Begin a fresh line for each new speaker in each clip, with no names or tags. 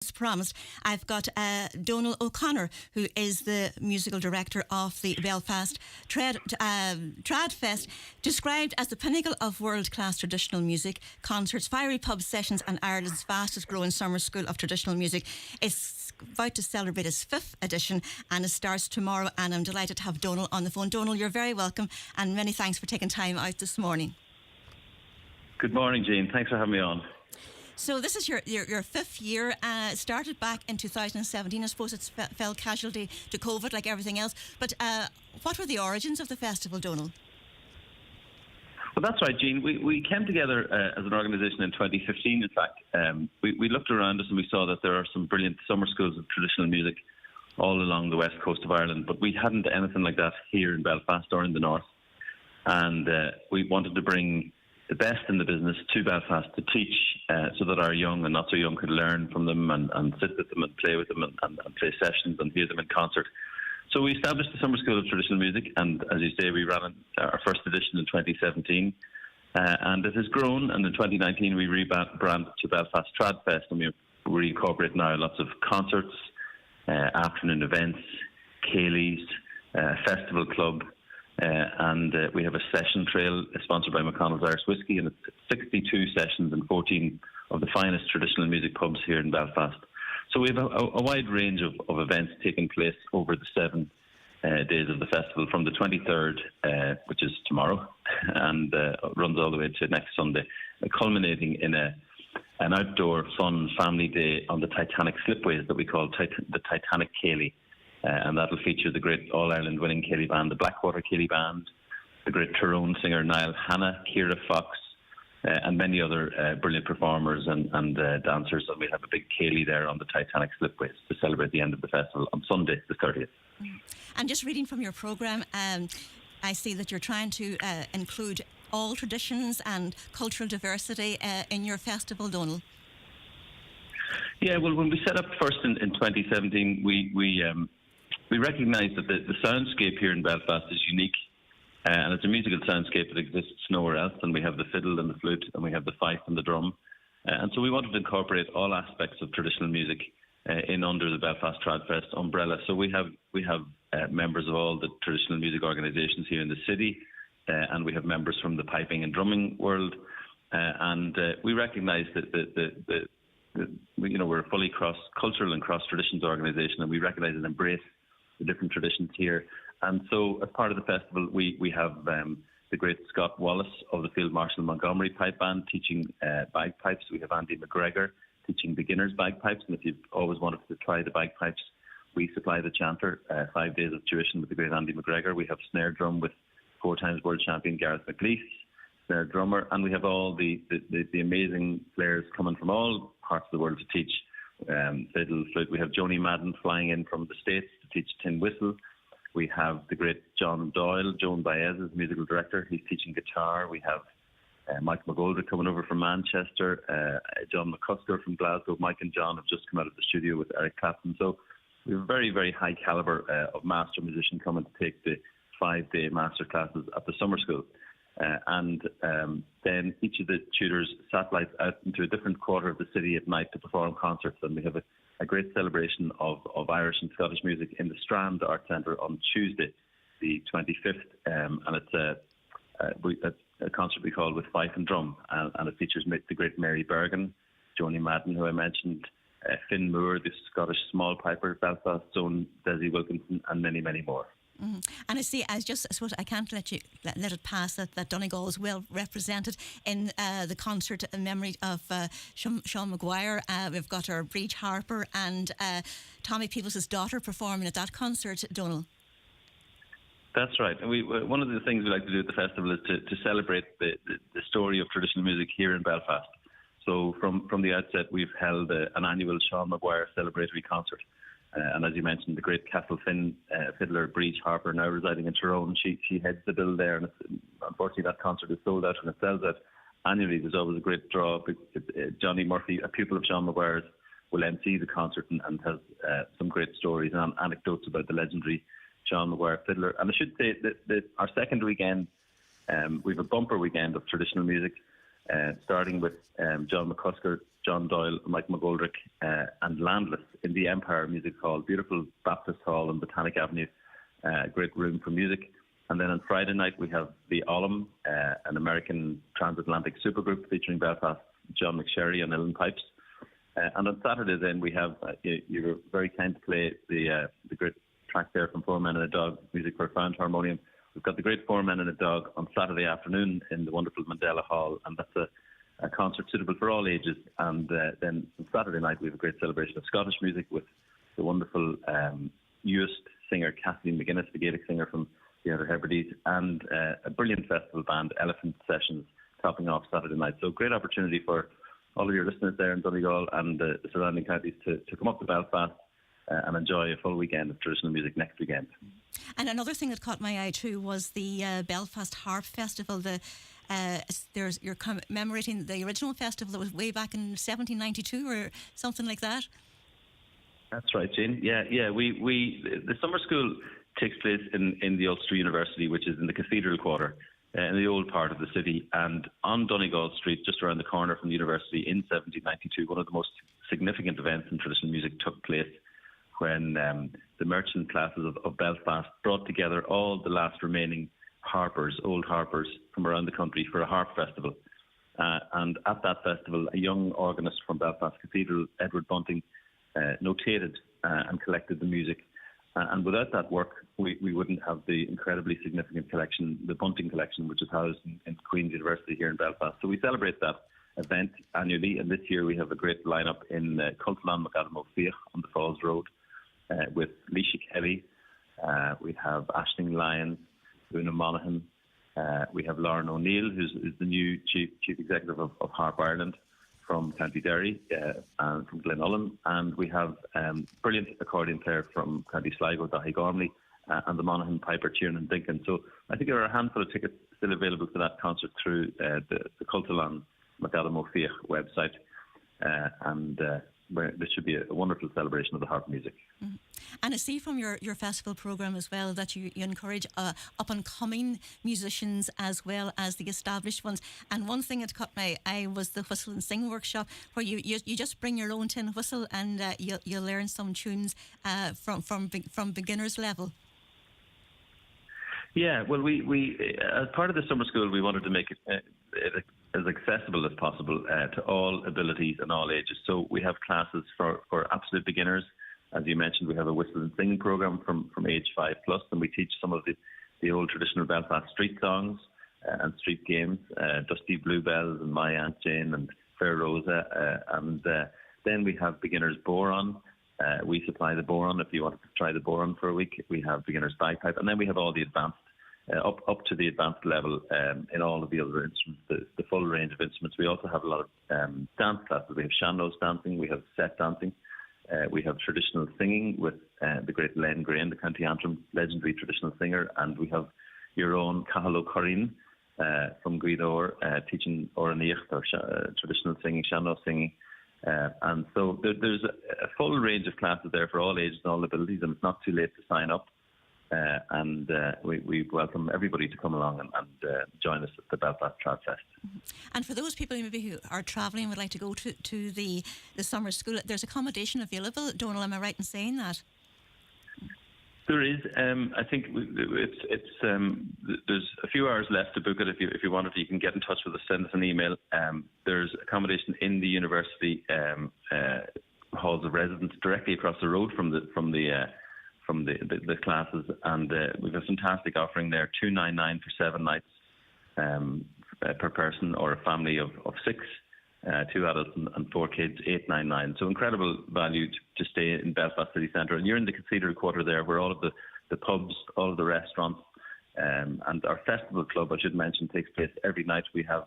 As promised, I've got Donal O'Connor, who is the musical director of the Belfast TradFest, described as the pinnacle of world-class traditional music, concerts, fiery pub sessions and Ireland's fastest growing summer school of traditional music. It's about to celebrate its 5th edition and it starts tomorrow, and I'm delighted to have Donal on the phone. Donal, you're very welcome and many thanks for taking time out this morning.
Good morning, Jean. Thanks for having me on.
So this is your 5th year. It started back in 2017. I suppose it fell casualty to COVID like everything else. But what were the origins of the festival, Donal?
Well, that's right, Jean. We came together as an organisation in 2015, in fact. We looked around us and we saw that there are some brilliant summer schools of traditional music all along the west coast of Ireland, but we hadn't anything like that here in Belfast or in the north. And we wanted to bring the best in the business to Belfast to teach so that our young and not so young could learn from them and sit with them and play with them and play sessions and hear them in concert. So we established the Summer School of Traditional Music, and as you say, we ran our first edition in 2017, and it has grown, and in 2019 we rebranded to Belfast TradFest, and we incorporate now lots of concerts, afternoon events, ceilidhs, festival club, and we have a session trail sponsored by McConnell's Irish Whiskey, and it's 62 sessions in 14 of the finest traditional music pubs here in Belfast. So we have a wide range of events taking place over the 7 days of the festival, from the 23rd, which is tomorrow, and runs all the way to next Sunday, culminating in an outdoor fun family day on the Titanic slipways that we call the Titanic Ceilidh. And that'll feature the great All-Ireland winning ceilidh band, the Blackwater Ceilidh Band, the great Tyrone singer Niall Hanna, Ciara Fox, and many other brilliant performers and dancers. And we'll have a big ceilidh there on the Titanic slipways to celebrate the end of the festival on Sunday, the 30th.
And just reading from your programme, I see that you're trying to include all traditions and cultural diversity in your festival, Donal.
Yeah, well, when we set up first in 2017, we recognised that the soundscape here in Belfast is unique, and it's a musical soundscape that exists nowhere else. And we have the fiddle and the flute, and we have the fife and the drum, and so we wanted to incorporate all aspects of traditional music in under the Belfast TradFest umbrella. So we have members of all the traditional music organisations here in the city, and we have members from the piping and drumming world, and we recognise that we're a fully cross-cultural and cross-traditions organisation, and we recognise and embrace the different traditions here. And so as part of the festival, we have the great Scott Wallace of the Field Marshal Montgomery Pipe Band teaching bagpipes. We have Andy McGregor teaching beginners bagpipes, and if you've always wanted to try the bagpipes, we supply the chanter, 5 days of tuition with the great Andy McGregor. We have snare drum with 4 times world champion Gareth McLeish, snare drummer, and we have all the amazing players coming from all parts of the world to teach fiddle, flute. We have Joni Madden flying in from the States to teach tin whistle. We have the great John Doyle, Joan Baez's musical director. He's teaching guitar. We have Mike McGoldrick coming over from Manchester, John McCusker from Glasgow. Mike and John have just come out of the studio with Eric Clapton. So we have a very, very high calibre of master musician coming to take the 5-day master classes at the summer school. And then each of the tutors satellites out into a different quarter of the city at night to perform concerts. And we have a great celebration of Irish and Scottish music in the Strand Art Centre on Tuesday, the 25th. And it's a concert we call With Fife and Drum. And it features the great Mary Bergen, Joni Madden, who I mentioned, Finn Moore, the Scottish small piper, Belfast's own Desi Wilkinson, and many, many more.
Mm-hmm. And I see, I suppose I can't let it pass that Donegal is well represented in the concert in memory of Sean Maguire. We've got our Breach Harper and Tommy Peoples' daughter performing at that concert, Donal.
That's right. And one of the things we like to do at the festival is to celebrate the story of traditional music here in Belfast. So from the outset, we've held an annual Sean Maguire celebratory concert. And as you mentioned, the great Castle Finn fiddler Breach Harper, now residing in Tyrone, she heads the bill there. And unfortunately, that concert is sold out and it sells out annually. There's always a great draw. Johnny Murphy, a pupil of Sean Maguire's, will MC the concert and has some great stories and anecdotes about the legendary Sean Maguire fiddler. And I should say that our second weekend, we have a bumper weekend of traditional music, starting with John McCusker John Doyle, Mike McGoldrick, and Landless in the Empire Music Hall, beautiful Baptist Hall on Botanic Avenue, great room for music. And then on Friday night we have the Ollum, an American transatlantic supergroup featuring Belfast John McSherry on uilleann pipes. And on Saturday then we have, you were very kind to play the great track there from Four Men and a Dog, music for a found harmonium. We've got the great Four Men and a Dog on Saturday afternoon in the wonderful Mandela Hall, and that's a concert suitable for all ages. And then on Saturday night we have a great celebration of Scottish music with the wonderful Uist singer Kathleen McGuinness, the Gaelic singer from the Outer Hebrides, and a brilliant festival band, Elephant Sessions, topping off Saturday night. So great opportunity for all of your listeners there in Donegal and the surrounding counties to come up to Belfast and enjoy a full weekend of traditional music next weekend.
And another thing that caught my eye too was the Belfast Harp Festival. You're commemorating the original festival that was way back in 1792 or something like that.
That's right, Jane. Yeah. The summer school takes place in the Ulster University, which is in the Cathedral Quarter, in the old part of the city. And on Donegal Street, just around the corner from the university, in 1792, one of the most significant events in traditional music took place when the merchant classes of Belfast brought together all the last remaining harpers, old harpers from around the country for a harp festival. And at that festival, a young organist from Belfast Cathedral, Edward Bunting, notated and collected the music. And without that work, we wouldn't have the incredibly significant collection, the Bunting collection, which is housed in Queen's University here in Belfast. So we celebrate that event annually, and this year we have a great lineup in Cultalan Macadam O'Feach on the Falls Road with Leisha Kelly. We have Aisling Lyons, Una Monaghan. We have Lauren O'Neill, who's the new Chief Executive of Harp Ireland from County Derry and from Glenullen. And we have brilliant accordion player from County Sligo, Dahi Gormley, and the Monaghan Piper, Tiernan Dinkin. So I think there are a handful of tickets still available for that concert through the Cultalan Macadam O'Feach website. This should be a wonderful celebration of the harp music.
Mm-hmm. And I see from your festival programme as well that you encourage up-and-coming musicians as well as the established ones. And one thing that caught my eye was the whistle and sing workshop, where you just bring your own tin whistle and you'll learn some tunes from beginner's level.
Yeah, well, we as part of the summer school, we wanted to make it as accessible as possible to all abilities and all ages. So we have classes for absolute beginners. As you mentioned, we have a whistle and singing program from age 5+, and we teach some of the old traditional Belfast street songs and street games, Dusty Bluebells and My Aunt Jane and Fair Rosa. And then we have beginners boron. We supply the boron if you wanted to try the boron for a week. We have beginners bagpipe, and then we have all the advanced, up to the advanced level in all of the other instruments, the full range of instruments. We also have a lot of dance classes. We have shandos dancing, we have set dancing, we have traditional singing with the great Len Grain, the County Antrim legendary traditional singer, and we have your own Donal O'Connor from Gweedore teaching Oraníocht, or traditional singing, shano singing. And so there's a full range of classes there for all ages and all abilities, and it's not too late to sign up. And we welcome everybody to come along and join us at the Belfast TradFest.
Mm-hmm. And for those people maybe who are travelling and would like to go to the summer school, there's accommodation available. Donal, am I right in saying that?
There is. I think it's there's a few hours left to book it. If you wanted to, you can get in touch with us, send us an email. There's accommodation in the university halls of residence directly across the road from the classes, and we've a fantastic offering there, $299 for 7 nights per person, or a family of 6, 2 adults and 4 kids, $899. So incredible value to stay in Belfast city centre. And you're in the Cathedral Quarter there, where all of the pubs, all of the restaurants, and our festival club, I should mention, takes place every night. We have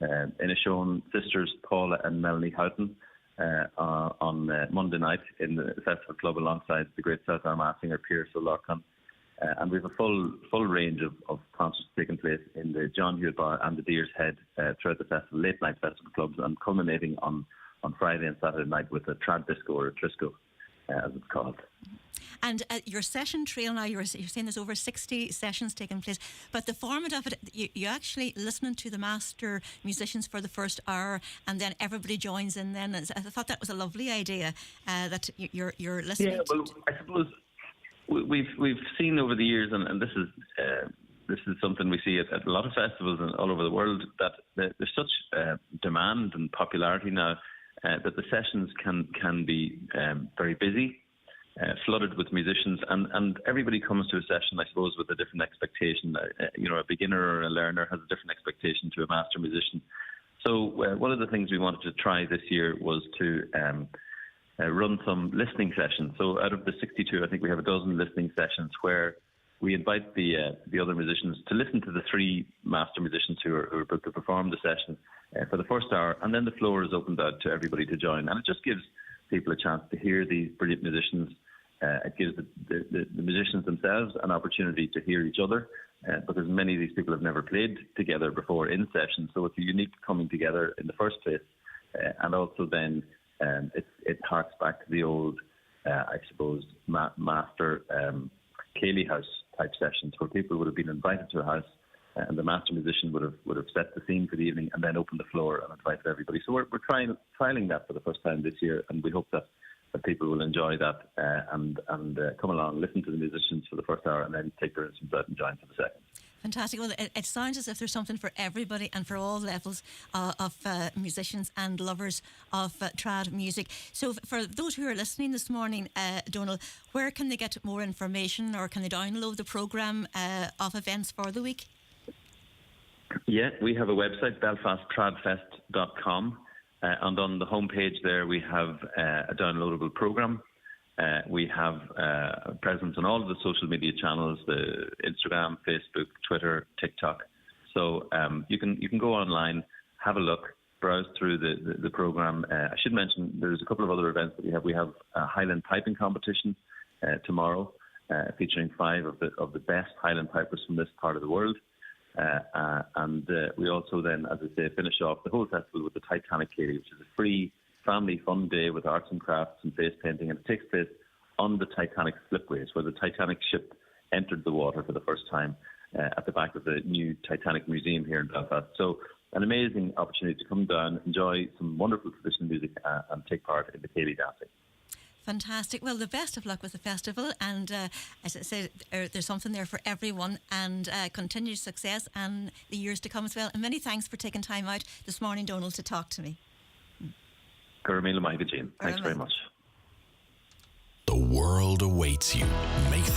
Inishowen sisters Paula and Melanie Houghton on Monday night in the festival club, alongside the great South Armagh singer Pierce O'Loughlin. And we have a full range of concerts taking place in the John Hewitt Bar and the Deer's Head throughout the festival, late night festival clubs, and culminating on Friday and Saturday night with a trad disco, or a trisco, as it's called.
And your session trail now, you're saying there's over 60 sessions taking place, but the format of it, you actually listening to the master musicians for the first hour, and then everybody joins in. Then I thought that was a lovely idea that you're listening.
Yeah, well, I suppose we've seen over the years, and this is something we see at a lot of festivals and all over the world, that there's such demand and popularity now that the sessions can be very busy. Flooded with musicians, and everybody comes to a session, I suppose, with a different expectation. A beginner or a learner has a different expectation to a master musician. So one of the things we wanted to try this year was to run some listening sessions. So out of the 62, I think we have a dozen listening sessions where we invite the other musicians to listen to the three master musicians who are about to perform the session for the first hour, and then the floor is opened out to everybody to join. And it just gives people a chance to hear these brilliant musicians. It gives the musicians themselves an opportunity to hear each other, because many of these people have never played together before in session. So it's a unique coming together in the first place, and also then it harks back to the old, I suppose, master Cayley house type sessions, where people would have been invited to a house, and the master musician would have set the scene for the evening and then opened the floor and invited everybody. So we're trialing that for the first time this year, and we hope that people will enjoy that and come along, listen to the musicians for the first hour, and then take their instruments out and join for the second.
Fantastic. Well, it sounds as if there's something for everybody and for all levels of musicians and lovers of trad music. So for those who are listening this morning, Donal, where can they get more information, or can they download the programme of events for the week?
Yeah, we have a website, belfasttradfest.com. And on the homepage there, we have a downloadable program. We have a presence on all of the social media channels: the Instagram, Facebook, Twitter, TikTok. So you can go online, have a look, browse through the program. I should mention there's a couple of other events that we have. We have a Highland piping competition tomorrow, featuring 5 of the best Highland pipers from this part of the world. And we also then, as I say, finish off the whole festival with the Titanic Cayley, which is a free family fun day with arts and crafts and face painting, and it takes place on the Titanic slipways, where the Titanic ship entered the water for the first time at the back of the new Titanic Museum here in Belfast. So an amazing opportunity to come down, enjoy some wonderful traditional music, and take part in the Cayley dancing.
Fantastic. Well, the best of luck with the festival, and as I said, there's something there for everyone, and continued success and the years to come as well. And many thanks for taking time out this morning, Donal, to talk to me.
Curran, thanks very much.
The world awaits you. Make that